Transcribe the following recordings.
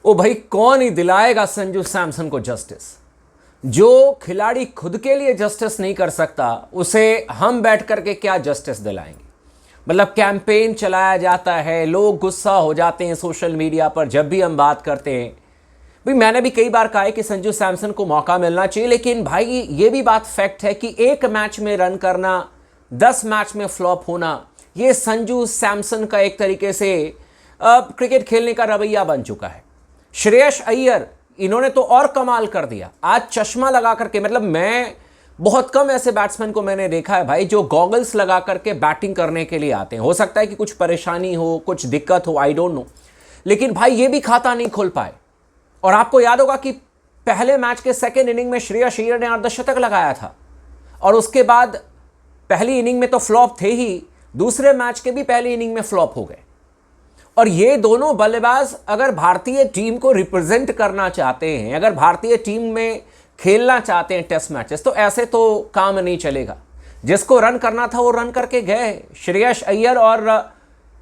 ओ भाई, कौन ही दिलाएगा संजू सैमसन को जस्टिस? जो खिलाड़ी खुद के लिए जस्टिस नहीं कर सकता उसे हम बैठ करके क्या जस्टिस दिलाएंगे? मतलब कैंपेन चलाया जाता है, लोग गुस्सा हो जाते हैं सोशल मीडिया पर जब भी हम बात करते हैं। भाई मैंने भी कई बार कहा है कि संजू सैमसन को मौका मिलना चाहिए, लेकिन भाई ये भी बात फैक्ट है कि एक मैच में रन करना, 10 मैच में फ्लॉप होना, ये संजू सैमसन का एक तरीके से क्रिकेट खेलने का रवैया बन चुका है। श्रेयस अय्यर, इन्होंने तो और कमाल कर दिया। आज चश्मा लगा करके, मतलब मैं बहुत कम ऐसे बैट्समैन को मैंने देखा है भाई जो गॉगल्स लगा करके बैटिंग करने के लिए आते हैं। हो सकता है कि कुछ परेशानी हो, कुछ दिक्कत हो, आई डोंट नो, लेकिन भाई ये भी खाता नहीं खोल पाए। और आपको याद होगा कि पहले मैच के सेकेंड इनिंग में श्रेयस अय्यर ने अर्धशतक लगाया था, और उसके बाद पहली इनिंग में तो फ्लॉप थे ही, दूसरे मैच के भी पहली इनिंग में फ्लॉप हो गए। और ये दोनों बल्लेबाज अगर भारतीय टीम को रिप्रेजेंट करना चाहते हैं, अगर भारतीय टीम में खेलना चाहते हैं टेस्ट मैचेस, तो ऐसे तो काम नहीं चलेगा। जिसको रन करना था वो रन करके गए। श्रेयस अय्यर और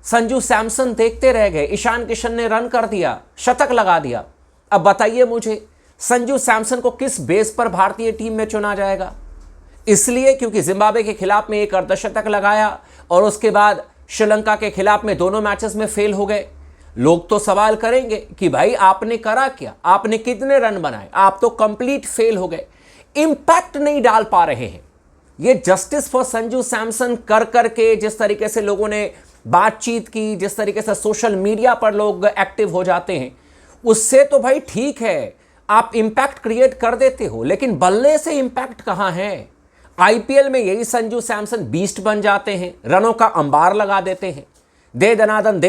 संजू सैमसन देखते रह गए। ईशान किशन ने रन कर दिया, शतक लगा दिया। अब बताइए मुझे, संजू सैमसन को किस बेस पर भारतीय टीम में चुना जाएगा? इसलिए क्योंकि जिम्बाब्वे के खिलाफ में एक अर्धशतक लगाया और उसके बाद श्रीलंका के खिलाफ में दोनों मैचेस में फेल हो गए। लोग तो सवाल करेंगे कि भाई आपने करा क्या, आपने कितने रन बनाए, आप तो कंप्लीट फेल हो गए, इंपैक्ट नहीं डाल पा रहे हैं। ये जस्टिस फॉर संजू सैमसन कर करके जिस तरीके से लोगों ने बातचीत की, जिस तरीके से सोशल मीडिया पर लोग एक्टिव हो जाते हैं, उससे तो भाई ठीक है आप इंपैक्ट क्रिएट कर देते हो, लेकिन बल्ले से इंपैक्ट कहां है? आईपीएल में यही संजू सैमसन बीस्ट बन जाते हैं, रनों का अंबार लगा देते हैं, दे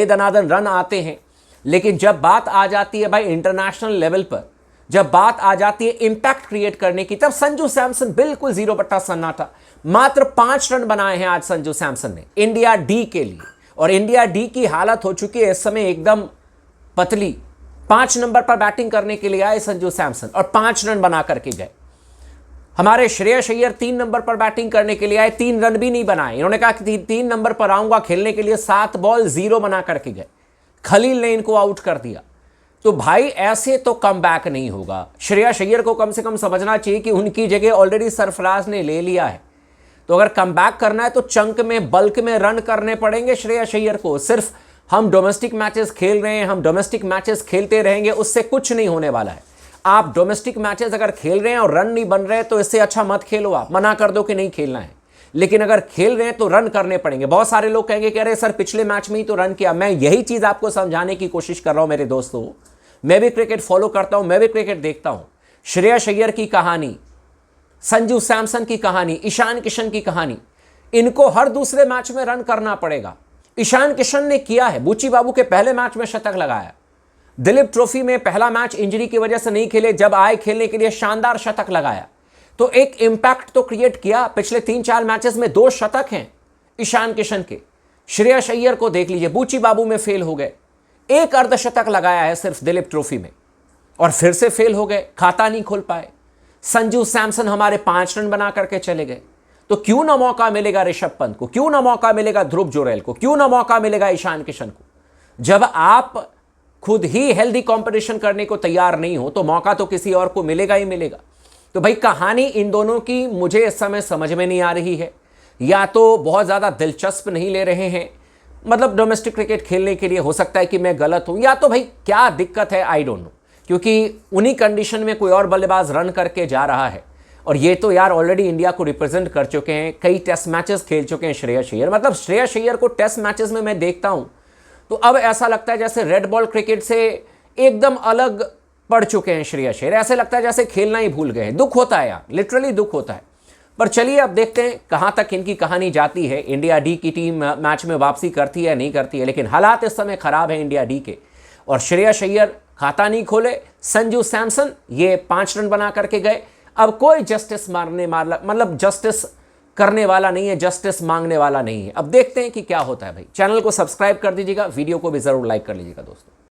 दनादन रन आते हैं। लेकिन जब बात आ जाती है भाई इंटरनेशनल लेवल पर, जब बात आ जाती है इंपैक्ट क्रिएट करने की, तब संजू सैमसन बिल्कुल जीरो बट्टा सन्नाटा। मात्र 5 रन बनाए हैं आज संजू सैमसन ने इंडिया डी के लिए, और इंडिया डी की हालत हो चुकी है इस समय एकदम पतली। 5 नंबर पर बैटिंग करने के लिए आए संजू सैमसन और 5 रन बना करके गए। हमारे श्रेयस अय्यर 3 नंबर पर बैटिंग करने के लिए आए, 3 रन भी नहीं बनाए। इन्होंने कहा कि 3 नंबर पर आऊंगा खेलने के लिए, 7 बॉल 0 बना करके गए। खलील ने इनको आउट कर दिया। तो भाई ऐसे तो कम बैक नहीं होगा। श्रेयस अय्यर को कम से कम समझना चाहिए कि उनकी जगह ऑलरेडी सरफराज ने ले लिया है। तो अगर कम बैक करना है तो चंक में, बल्क में रन करने पड़ेंगे श्रेयस अय्यर को। सिर्फ हम डोमेस्टिक मैचेस खेल रहे हैं, हम डोमेस्टिक मैचेस खेलते रहेंगे, उससे कुछ नहीं होने वाला है। आप डोमेस्टिक मैचेस अगर खेल रहे हैं और रन नहीं बन रहे तो इससे अच्छा मत खेलो, आप मना कर दो कि नहीं खेलना है। लेकिन अगर खेल रहे हैं तो रन करने पड़ेंगे। बहुत सारे लोग कहेंगे कि अरे सर पिछले मैच में ही तो रन किया। मैं यही चीज आपको समझाने की कोशिश कर रहा हूं मेरे दोस्तों। मैं भी क्रिकेट फॉलो करता हूं, मैं भी क्रिकेट देखता हूं। श्रेयस अय्यर की कहानी, संजू सैमसन की कहानी, ईशान किशन की कहानी, इनको हर दूसरे मैच में रन करना पड़ेगा। ईशान किशन ने किया है, बुची बाबू के पहले मैच में शतक लगाया। दिलीप ट्रॉफी में पहला मैच इंजरी की वजह से नहीं खेले, जब आए खेलने के लिए शानदार शतक लगाया। तो एक इंपैक्ट तो क्रिएट किया। पिछले 3-4 मैचेस में 2 शतक हैं ईशान किशन के। श्रेयस अय्यर को देख लीजिए, बूची बाबू में फेल हो गए, 1 अर्धशतक लगाया है सिर्फ दिलीप ट्रॉफी में, और फिर से फेल हो गए, खाता नहीं खोल पाए। संजू सैमसन हमारे 5 रन बना करके चले गए। तो क्यों ना मौका मिलेगा ऋषभ पंत को, क्यों ना मौका मिलेगा ध्रुव जुरैल को, क्यों ना मौका मिलेगा ईशान किशन को? जब आप खुद ही हेल्दी कंपटीशन करने को तैयार नहीं हो तो मौका तो किसी और को मिलेगा ही मिलेगा। तो भाई कहानी इन दोनों की मुझे इस समय समझ में नहीं आ रही है। या तो बहुत ज़्यादा दिलचस्प नहीं ले रहे हैं, मतलब डोमेस्टिक क्रिकेट खेलने के लिए, हो सकता है कि मैं गलत हूं, या तो भाई क्या दिक्कत है आई डोंट नो। क्योंकि उन्हीं कंडीशन में कोई और बल्लेबाज रन करके जा रहा है, और ये तो यार ऑलरेडी इंडिया को रिप्रेजेंट कर चुके हैं, कई टेस्ट मैचेस खेल चुके हैं श्रेयस अय्यर। मतलब श्रेयस अय्यर को टेस्ट मैचेस में मैं देखता हूं तो अब ऐसा लगता है जैसे रेड बॉल क्रिकेट से एकदम अलग पड़ चुके हैं श्रेयस अय्यर। ऐसे लगता है जैसे खेलना ही भूल गए हैं। दुख होता है यार, लिटरली दुख होता है। पर चलिए अब देखते हैं कहां तक इनकी कहानी जाती है। इंडिया डी की टीम मैच में वापसी करती है नहीं करती है, लेकिन हालात इस समय खराब है इंडिया डी के। और श्रेयस अय्यर खाता नहीं खोले, संजू सैमसन ये 5 रन बना करके गए। अब कोई जस्टिस मतलब जस्टिस करने वाला नहीं है, जस्टिस मांगने वाला नहीं है। अब देखते हैं कि क्या होता है भाई। चैनल को सब्सक्राइब कर दीजिएगा, वीडियो को भी जरूर लाइक कर लीजिएगा दोस्तों।